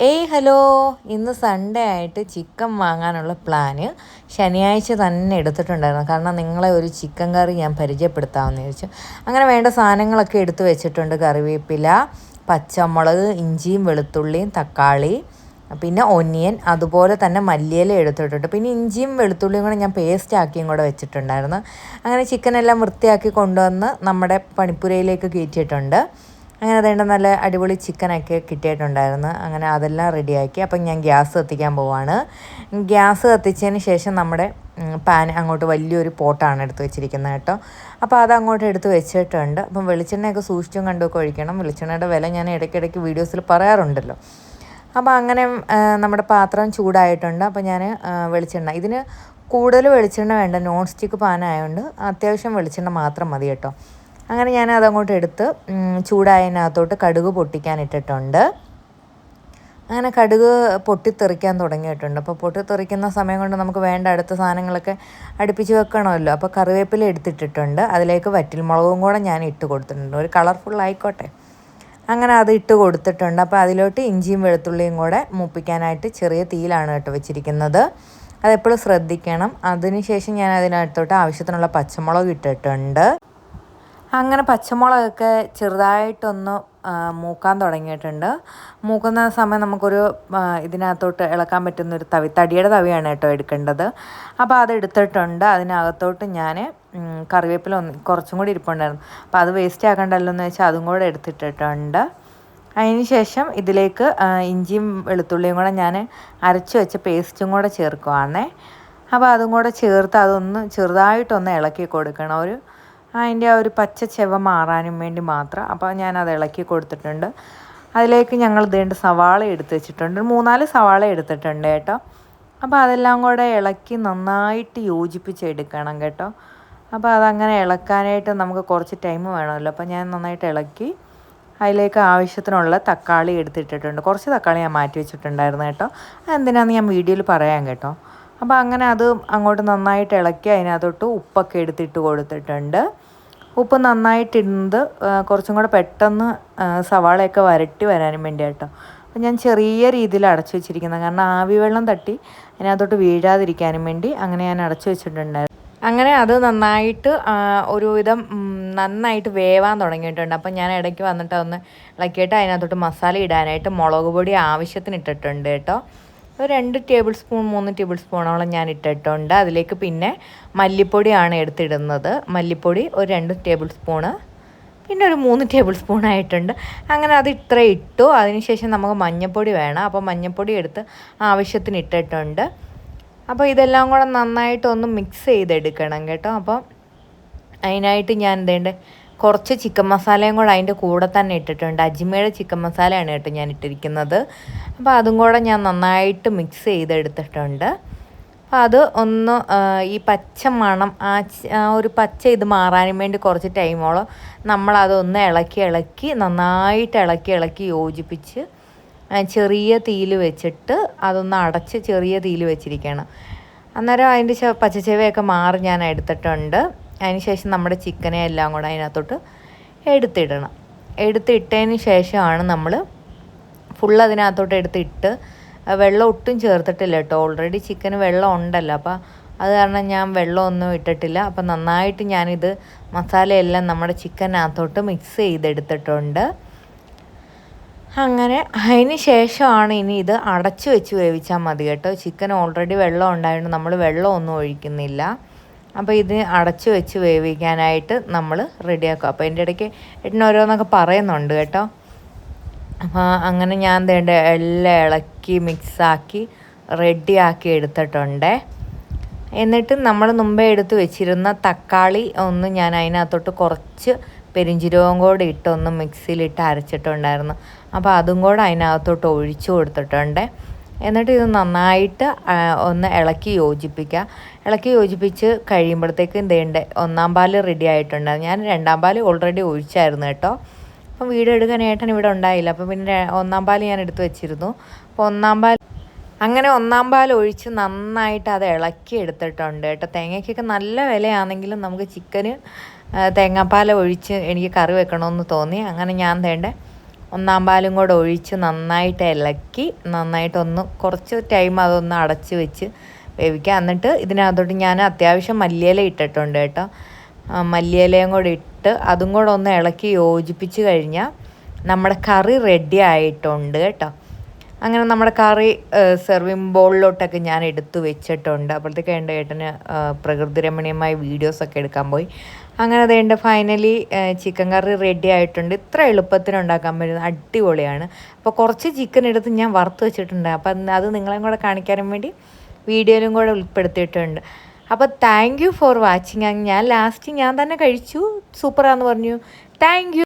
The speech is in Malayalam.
ഹലോ. ഇന്ന് സൺഡേ ആയിട്ട് ചിക്കൻ വാങ്ങാനുള്ള പ്ലാന് ശനിയാഴ്ച തന്നെ എടുത്തിട്ടുണ്ടായിരുന്നു. കാരണം നിങ്ങളെ ഒരു ചിക്കൻ കറി ഞാൻ പരിചയപ്പെടുത്താമെന്ന് വിചാരിച്ചു. അങ്ങനെ വേണ്ട സാധനങ്ങളൊക്കെ എടുത്ത് വെച്ചിട്ടുണ്ട്. കറിവേപ്പില, പച്ചമുളക്, ഇഞ്ചിയും വെളുത്തുള്ളിയും, തക്കാളി, പിന്നെ ഒനിയൻ, അതുപോലെ തന്നെ മല്ലിയില എടുത്തിട്ടുണ്ട്. പിന്നെ ഇഞ്ചിയും വെളുത്തുള്ളിയും കൂടെ ഞാൻ പേസ്റ്റ് ആക്കിയും കൂടെ വെച്ചിട്ടുണ്ടായിരുന്നു. അങ്ങനെ ചിക്കനെല്ലാം വൃത്തിയാക്കി കൊണ്ടുവന്ന് നമ്മുടെ പണിപ്പുരയിലേക്ക് കയറ്റിയിട്ടുണ്ട്. അങ്ങനെ അതേണ്ട നല്ല അടിപൊളി ചിക്കനൊക്കെ കിട്ടിയിട്ടുണ്ടായിരുന്നു. അങ്ങനെ അതെല്ലാം റെഡിയാക്കി. അപ്പം ഞാൻ ഗ്യാസ് കത്തിക്കാൻ പോവാണ്. ഗ്യാസ് കത്തിച്ചതിന് ശേഷം നമ്മുടെ പാൻ അങ്ങോട്ട് വലിയൊരു പോട്ടാണ് എടുത്ത് വെച്ചിരിക്കുന്നത് കേട്ടോ. അപ്പോൾ അത് അങ്ങോട്ട് എടുത്ത് വെച്ചിട്ടുണ്ട്. അപ്പം വെളിച്ചെണ്ണയൊക്കെ സൂക്ഷിച്ചും കണ്ടുമൊക്കെ ഒഴിക്കണം. വെളിച്ചെണ്ണയുടെ വില ഞാൻ ഇടയ്ക്കിടയ്ക്ക് വീഡിയോസിൽ പറയാറുണ്ടല്ലോ. അപ്പോൾ അങ്ങനെ നമ്മുടെ പാത്രം ചൂടായിട്ടുണ്ട്. അപ്പോൾ ഞാൻ വെളിച്ചെണ്ണ, ഇതിന് കൂടുതൽ വെളിച്ചെണ്ണ വേണ്ട, നോൺ സ്റ്റിക്ക് പാനായതുകൊണ്ട് അത്യാവശ്യം വെളിച്ചെണ്ണ മാത്രം മതി കേട്ടോ. അങ്ങനെ ഞാൻ അതങ്ങോട്ട് എടുത്ത് ചൂടായതിനകത്തോട്ട് കടുക് പൊട്ടിക്കാനിട്ടിട്ടുണ്ട്. അങ്ങനെ കടുക് പൊട്ടിത്തെറിക്കാൻ തുടങ്ങിയിട്ടുണ്ട്. അപ്പോൾ പൊട്ടിത്തെറിക്കുന്ന സമയം കൊണ്ട് നമുക്ക് വേണ്ട അടുത്ത സാധനങ്ങളൊക്കെ അടുപ്പിച്ച് വെക്കണമല്ലോ. അപ്പോൾ കറിവേപ്പില എടുത്തിട്ടിട്ടുണ്ട്. അതിലേക്ക് വറ്റൽമുളകും കൂടെ ഞാൻ ഇട്ട് കൊടുത്തിട്ടുണ്ട്, ഒരു കളർഫുൾ ആയിക്കോട്ടെ. അങ്ങനെ അത് ഇട്ട് കൊടുത്തിട്ടുണ്ട്. അപ്പോൾ അതിലോട്ട് ഇഞ്ചിയും വെളുത്തുള്ളിയും കൂടെ മൂപ്പിക്കാനായിട്ട് ചെറിയ തീയിലാണ് കേട്ടോ വെച്ചിരിക്കുന്നത്. അതെപ്പോഴും ശ്രദ്ധിക്കണം. അതിനുശേഷം ഞാൻ അതിനകത്തോട്ട് ആവശ്യത്തിനുള്ള പച്ചമുളക് ഇട്ടിട്ടുണ്ട്. അങ്ങനെ പച്ചമുളകൊക്കെ ചെറുതായിട്ടൊന്ന് മൂക്കാൻ തുടങ്ങിയിട്ടുണ്ട്. മൂക്കുന്ന സമയം നമുക്കൊരു ഇതിനകത്തോട്ട് ഇളക്കാൻ പറ്റുന്നൊരു തടിയുടെ തവിയാണ് കേട്ടോ എടുക്കേണ്ടത്. അപ്പോൾ അത് എടുത്തിട്ടുണ്ട്. അതിനകത്തോട്ട് ഞാൻ കറിവേപ്പില കുറച്ചും കൂടി ഇരിപ്പുണ്ടായിരുന്നു. അപ്പോൾ അത് വേസ്റ്റ് ആക്കണ്ടല്ലോ എന്ന് വെച്ചാൽ അതും കൂടെ എടുത്തിട്ടിട്ടുണ്ട്. അതിന് ശേഷം ഇതിലേക്ക് ഇഞ്ചിയും വെളുത്തുള്ളിയും കൂടെ ഞാൻ അരച്ച് വെച്ച പേസ്റ്റും കൂടെ ചേർക്കുവാണേ. അപ്പോൾ അതും കൂടെ ചേർത്ത് അതൊന്ന് ചെറുതായിട്ടൊന്ന് ഇളക്കി കൊടുക്കണം, അതിൻ്റെ ആ ഒരു പച്ച ചെവ മാറാനും വേണ്ടി മാത്രം. അപ്പോൾ ഞാനത് ഇളക്കി കൊടുത്തിട്ടുണ്ട്. അതിലേക്ക് ഞങ്ങൾ ഇതേണ്ട സവാള എടുത്ത് വെച്ചിട്ടുണ്ട്, 3-4 സവാള എടുത്തിട്ടുണ്ട് കേട്ടോ. അപ്പോൾ അതെല്ലാം കൂടെ ഇളക്കി നന്നായിട്ട് യോജിപ്പിച്ചെടുക്കണം കേട്ടോ. അപ്പോൾ അതങ്ങനെ ഇളക്കാനായിട്ട് നമുക്ക് കുറച്ച് ടൈം വേണമല്ലോ. അപ്പോൾ ഞാൻ നന്നായിട്ട് ഇളക്കി അതിലേക്ക് ആവശ്യത്തിനുള്ള തക്കാളി എടുത്തിട്ടിട്ടുണ്ട്. കുറച്ച് തക്കാളി ഞാൻ മാറ്റി വെച്ചിട്ടുണ്ടായിരുന്നു കേട്ടോ. അതെന്തിനാണെന്ന് ഞാൻ വീഡിയോയിൽ പറയാം കേട്ടോ. അപ്പോൾ അങ്ങനെ അത് അങ്ങോട്ട് നന്നായിട്ട് ഇളക്കി അതിനകത്തോട്ട് ഉപ്പൊക്കെ എടുത്തിട്ട് കൊടുത്തിട്ടുണ്ട്. ഉപ്പ് നന്നായിട്ടിടുന്നത് കുറച്ചും കൂടെ പെട്ടെന്ന് സവാളയൊക്കെ വരട്ടി വരാനും വേണ്ടി കേട്ടോ. അപ്പോൾ ഞാൻ ചെറിയ രീതിയിൽ അടച്ചു വെച്ചിരിക്കുന്നത്, കാരണം ആവി വെള്ളം തട്ടി അതിനകത്തോട്ട് വീഴാതിരിക്കാനും വേണ്ടി അങ്ങനെ ഞാൻ അടച്ചു വെച്ചിട്ടുണ്ടായിരുന്നു. അങ്ങനെ അത് നന്നായിട്ട് ഒരുവിധം നന്നായിട്ട് വേവാൻ തുടങ്ങിയിട്ടുണ്ട്. അപ്പം ഞാൻ ഇടയ്ക്ക് വന്നിട്ട് ഒന്ന് ഇളക്കിയിട്ട് അതിനകത്തോട്ട് മസാല ഇടാനായിട്ട് മുളക് പൊടി ആവശ്യത്തിന് ഇട്ടിട്ടുണ്ട് കേട്ടോ. ഒരു 2 ടേബിൾ സ്പൂൺ 3 ടേബിൾ സ്പൂണോളം ഞാൻ ഇട്ടിട്ടുണ്ട്. അതിലേക്ക് പിന്നെ മല്ലിപ്പൊടിയാണ് എടുത്തിടുന്നത്. മല്ലിപ്പൊടി ഒരു 2 ടേബിൾ സ്പൂണ്, പിന്നെ ഒരു 3 ടേബിൾ സ്പൂണായിട്ടുണ്ട്. അങ്ങനെ അത് ഇത്ര ഇട്ടു. അതിനുശേഷം നമുക്ക് മഞ്ഞൾപ്പൊടി വേണം. അപ്പോൾ മഞ്ഞൾപ്പൊടി എടുത്ത് ആവശ്യത്തിന് ഇട്ടിട്ടുണ്ട്. അപ്പോൾ ഇതെല്ലാം കൂടെ നന്നായിട്ടൊന്ന് മിക്സ് ചെയ്തെടുക്കണം കേട്ടോ. അപ്പോൾ അതിനായിട്ട് ഞാൻ കുറച്ച് ചിക്കൻ മസാലയും കൂടെ അതിൻ്റെ കൂടെ തന്നെ ഇട്ടിട്ടുണ്ട്. അജ്മയുടെ ചിക്കൻ മസാലയാണ് കേട്ടോ ഞാൻ ഇട്ടിരിക്കുന്നത്. അപ്പോൾ അതും കൂടെ ഞാൻ നന്നായിട്ട് മിക്സ് ചെയ്തെടുത്തിട്ടുണ്ട്. അപ്പോൾ അത് ഒന്ന് ഈ പച്ച മണം, ഒരു പച്ച ഇത് മാറാനും വേണ്ടി കുറച്ച് ടൈമോളം നമ്മളതൊന്ന് ഇളക്കി നന്നായിട്ട് ഇളക്കി യോജിപ്പിച്ച് ചെറിയ തീയിൽ വെച്ചിട്ട് അതൊന്ന് അടച്ച് ചെറിയ തീയിൽ വെച്ചിരിക്കണം. അന്നേരം അതിൻ്റെ പച്ചച്ചെവയൊക്കെ മാറി ഞാൻ എടുത്തിട്ടുണ്ട്. അതിന് ശേഷം നമ്മുടെ ചിക്കനെ എല്ലാം കൂടെ അതിനകത്തോട്ട് എടുത്തിട്ടതിന് ശേഷമാണ് നമ്മൾ ഫുൾ അതിനകത്തോട്ട് എടുത്തിട്ട്, വെള്ളം ഒട്ടും ചേർത്തിട്ടില്ല കേട്ടോ. ഓൾറെഡി ചിക്കന് വെള്ളം ഉണ്ടല്ലോ. അപ്പോൾ അത് കാരണം ഞാൻ വെള്ളമൊന്നും ഇട്ടിട്ടില്ല. അപ്പോൾ നന്നായിട്ട് ഞാനിത് മസാലയെല്ലാം നമ്മുടെ ചിക്കനകത്തോട്ട് മിക്സ് ചെയ്തെടുത്തിട്ടുണ്ട്. അങ്ങനെ അതിന് ശേഷമാണ് ഇനി ഇത് അടച്ചു വെച്ച് വേവിച്ചാൽ മതി കേട്ടോ. ചിക്കൻ ഓൾറെഡി വെള്ളം ഉണ്ടായതുകൊണ്ട് നമ്മൾ വെള്ളമൊന്നും ഒഴിക്കുന്നില്ല. അപ്പോൾ ഇത് അടച്ചു വെച്ച് വേവിക്കാനായിട്ട് നമ്മൾ റെഡിയാക്കും. അപ്പോൾ എൻ്റെ ഇടയ്ക്ക് ഓരോന്നൊക്കെ പറയുന്നുണ്ട് കേട്ടോ. അപ്പോൾ അങ്ങനെ ഞാൻ എല്ലാം ഇളക്കി മിക്സാക്കി റെഡിയാക്കി എടുത്തിട്ടുണ്ട്. എന്നിട്ട് നമ്മൾ മുമ്പേ എടുത്ത് വെച്ചിരുന്ന തക്കാളി ഒന്ന് ഞാൻ അതിനകത്തോട്ട് കുറച്ച് പെരിഞ്ചീരകവും കൂടെ ഇട്ടൊന്ന് മിക്സിയിലിട്ട് അരച്ചിട്ടുണ്ടായിരുന്നു. അപ്പോൾ അതും കൂടെ അതിനകത്തോട്ട് ഒഴിച്ചു കൊടുത്തിട്ടുണ്ട്. എന്നിട്ട് ഇത് നന്നായിട്ട് ഒന്ന് ഇളക്കി യോജിപ്പിച്ച് കഴിയുമ്പോഴത്തേക്കും ഒന്നാം പാല് റെഡി ആയിട്ടുണ്ട്. ഞാൻ 2ാം പാല് ഓൾറെഡി ഒഴിച്ചായിരുന്നു കേട്ടോ. അപ്പം വീഡിയോ എടുക്കാൻ ഏട്ടൻ ഇവിടെ ഉണ്ടായില്ല. അപ്പോൾ പിന്നെ 1-ാം പാല് ഞാൻ എടുത്ത് വെച്ചിരുന്നു. അപ്പോൾ 1-ാം പാൽ ഒഴിച്ച് നന്നായിട്ട് അത് ഇളക്കി എടുത്തിട്ടുണ്ട് കേട്ടോ. തേങ്ങയ്ക്കൊക്കെ നല്ല വിലയാണെങ്കിലും നമുക്ക് ചിക്കന് തേങ്ങാപ്പാൽ ഒഴിച്ച് എനിക്ക് കറി വെക്കണമെന്ന് തോന്നി. അങ്ങനെ ഞാൻ ഒന്നാം പാലും കൂടെ ഒഴിച്ച് നന്നായിട്ട് ഇളക്കി നന്നായിട്ടൊന്ന് കുറച്ച് ടൈം അതൊന്ന് അടച്ച് വെച്ച് വേവിക്കുക. എന്നിട്ട് ഇതിനകത്തോട്ട് ഞാൻ അത്യാവശ്യം മല്ലിയില ഇട്ടിട്ടുണ്ട് കേട്ടോ. മല്ലിയിലയും കൂടെ ഇട്ട് അതും കൂടെ ഒന്ന് ഇളക്കി യോജിപ്പിച്ച് കഴിഞ്ഞാൽ നമ്മുടെ കറി റെഡി ആയിട്ടുണ്ട് കേട്ടോ. അങ്ങനെ നമ്മുടെ കറി സെർവിങ് ബോളിലോട്ടൊക്കെ ഞാൻ എടുത്തു വെച്ചിട്ടുണ്ട്. അപ്പോഴത്തേക്ക് എൻ്റെ ഏട്ടന് പ്രകൃതി രമണീയമായ വീഡിയോസൊക്കെ എടുക്കാൻ പോയി. അങ്ങനെ അതേണ്ട ഫൈനലി ചിക്കൻ കറി റെഡി ആയിട്ടുണ്ട്. ഇത്ര എളുപ്പത്തിന് ഉണ്ടാക്കാൻ പറ്റുന്ന അടിപൊളിയാണ്. അപ്പോൾ കുറച്ച് ചിക്കൻ എടുത്ത് ഞാൻ വറുത്ത് വെച്ചിട്ടുണ്ട്. അപ്പം അത് നിങ്ങളെയും കൂടെ കാണിക്കാനും വേണ്ടി വീഡിയോയിലും കൂടെ ഉൾപ്പെടുത്തിയിട്ടുണ്ട്. അപ്പോൾ താങ്ക് യു ഫോർ വാച്ചിങ്. ഞാൻ ലാസ്റ്റ് ഞാൻ തന്നെ കഴിച്ചു, സൂപ്പറാന്ന് പറഞ്ഞു. Thank you.